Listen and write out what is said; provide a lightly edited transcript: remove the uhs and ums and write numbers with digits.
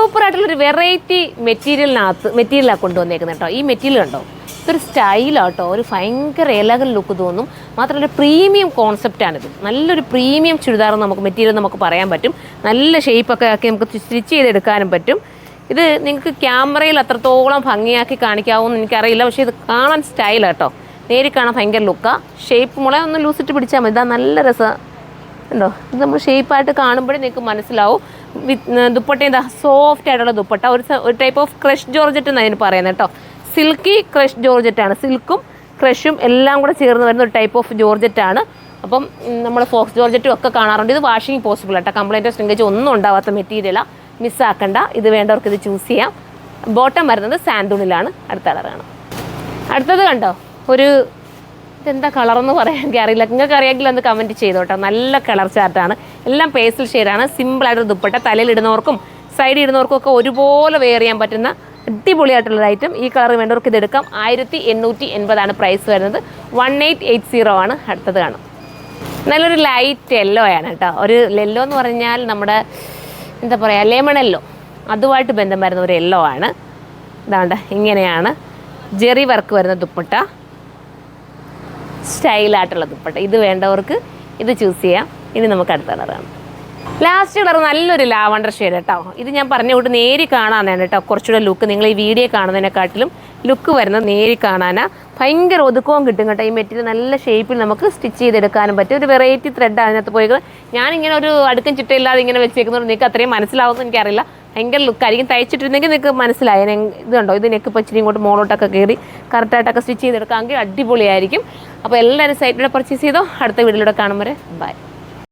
സൂപ്പറായിട്ടുള്ളൊരു variety മെറ്റീരിയലാണ് കൊണ്ടുവന്നേക്കുന്നത് കേട്ടോ. ഈ മെറ്റീരിയൽ കണ്ടോ, ഇതൊരു സ്റ്റൈലാട്ടോ, ഒരു ഭയങ്കര എലഗൻ ലുക്ക് തോന്നും. മാത്രമല്ല പ്രീമിയം കോൺസെപ്റ്റാണിത്. നല്ലൊരു പ്രീമിയം ചുരിദാർ നമുക്ക് മെറ്റീരിയൽ നമുക്ക് പറയാൻ പറ്റും. നല്ല ഷേപ്പൊക്കെ ആക്കി നമുക്ക് സ്റ്റിച്ച് ചെയ്തെടുക്കാനും പറ്റും. ഇത് നിങ്ങൾക്ക് ക്യാമറയിൽ അത്രത്തോളം ഭംഗിയാക്കി കാണിക്കാവുമെന്ന് എനിക്കറിയില്ല, പക്ഷേ ഇത് കാണാൻ സ്റ്റൈലാട്ടോ. നേരിൽ കാണാൻ ഭയങ്കര ലുക്കാണ്. ഷേപ്പ് മുള ഒന്ന് ലൂസിട്ട് പിടിച്ചാൽ മതി, ഇതാ നല്ല രസം ഉണ്ടോ. ഇത് നമ്മൾ ഷേപ്പായിട്ട് കാണുമ്പോഴേ നിങ്ങൾക്ക് മനസ്സിലാവും. ദുപ്പട്ട എന്താ സോഫ്റ്റ് ആയിട്ടുള്ള ദുപ്പട്ട, ഒരു ടൈപ്പ് ഓഫ് ക്രഷ് ജോർജറ്റ് എന്നാണ് അതിന് പറയുന്നത് കേട്ടോ. Silky crush ജോർജറ്റാണ്. സിൽക്കും ക്രഷും എല്ലാം കൂടെ ചേർന്ന് വരുന്ന ഒരു ടൈപ്പ് ഓഫ് ജോർജറ്റാണ്. അപ്പം നമ്മൾ ഫോക്സ് ജോർജറ്റും ഒക്കെ കാണാറുണ്ട്. ഇത് വാഷിംഗ് പോസിബിൾ ആട്ടോ, കംപ്ലൈൻറ്റോ സ്ട്രിങ്കേജോ ഒന്നും ഉണ്ടാവാത്ത മെറ്റീരിയലാണ്. മിസ്സാക്കണ്ട, ഇത് വേണ്ടവർക്ക് ഇത് ചൂസ് ചെയ്യാം. ബോട്ടം വരുന്നത് സാൻഡൂണിലാണ്. അടുത്ത കളറാണ്. അടുത്തത് കണ്ടോ, ഒരു ഇതെന്താ കളറെന്ന് പറയാൻ എനിക്കറിയില്ല, നിങ്ങൾക്ക് അറിയാമെങ്കിൽ ഒന്ന് കമൻറ്റ് ചെയ്തോട്ടോ. നല്ല കളർ ചാർട്ടാണ്, എല്ലാം പേസ്റ്റൽ ഷെയ്ഡാണ്. സിമ്പിളായിട്ടൊരു ദുപ്പട്ട, തലയിലിടുന്നവർക്കും സൈഡിൽ ഇടുന്നവർക്കും ഒക്കെ ഒരുപോലെ വെയർ ചെയ്യാൻ പറ്റുന്ന അടിപൊളിയായിട്ടുള്ളൊരു ഐറ്റം. ഈ കളർ വേണ്ടവർക്ക് ഇതെടുക്കാം. 1880 പ്രൈസ് വരുന്നത്. 1880 ആണ്. അടുത്തത് കാണും. നല്ലൊരു ലൈറ്റ് യെല്ലോ ആണ് കേട്ടോ. ഒരു യെല്ലോ എന്ന് പറഞ്ഞാൽ നമ്മുടെ എന്താ പറയുക, ലെമൺ യെല്ലോ, അതുമായിട്ട് ബന്ധം വരുന്ന ഒരു യെല്ലോ ആണ്. ഇതാണ്ട് ഇങ്ങനെയാണ് ജെറി വർക്ക് വരുന്ന ദുപ്പട്ട, സ്റ്റൈലായിട്ടുള്ള ദുപ്പട്ട. ഇത് വേണ്ടവർക്ക് ഇത് ചൂസ് ചെയ്യാം. ഇനി നമുക്ക് അടുത്ത കളറാണ്. ലാസ്റ്റ് കളർ നല്ലൊരു ലാവണ്ടർ ഷെയ്ഡ് കേട്ടോ. ഇത് ഞാൻ പറഞ്ഞ കൂട്ട് നേരി കാണാനാണ് കേട്ടോ കുറച്ചുകൂടെ ലുക്ക്. നിങ്ങൾ ഈ വീഡിയോ കാണുന്നതിനെക്കാട്ടിലും ലുക്ക് വരുന്നത് നേരി കാണാനാണ്. ഭയങ്കര ഒതുക്കവും കിട്ടും കേട്ടോ. ഈ മെറ്റീരിയൽ നല്ല ഷേപ്പിൽ നമുക്ക് സ്റ്റിച്ച് ചെയ്തെടുക്കാനും പറ്റും. ഒരു വെറൈറ്റി ത്രെഡ് അതിനകത്ത് പോയി. ഞാനിങ്ങനെ ഒരു അടുക്കും ചിട്ടയില്ലാതെ ഇങ്ങനെ വെച്ചേക്കുന്നതുകൊണ്ട് നിങ്ങൾക്ക് അത്രയും മനസ്സിലാവുമെന്ന് എനിക്കറിയില്ല. ഭയങ്കര ലുക്കായിരിക്കും. തയ്ച്ചിട്ടിരുന്നെങ്കിൽ നിങ്ങൾക്ക് മനസ്സിലായി. ഇത് കണ്ടോ, ഇത് നെക്ക് ഇപ്പോൾ ഇച്ചിരി ഇങ്ങോട്ട് മോളോട്ടൊക്കെ കയറി കറക്റ്റായിട്ടൊക്കെ സ്റ്റിച്ച് ചെയ്തെടുക്കാമെങ്കിൽ അടിപൊളിയായിരിക്കും. അപ്പോൾ എല്ലാവരും സൈറ്റിലൂടെ പർച്ചേസ് ചെയ്തോ. അടുത്ത വീഡിയോയിലൂടെ കാണും വരെ ബൈ.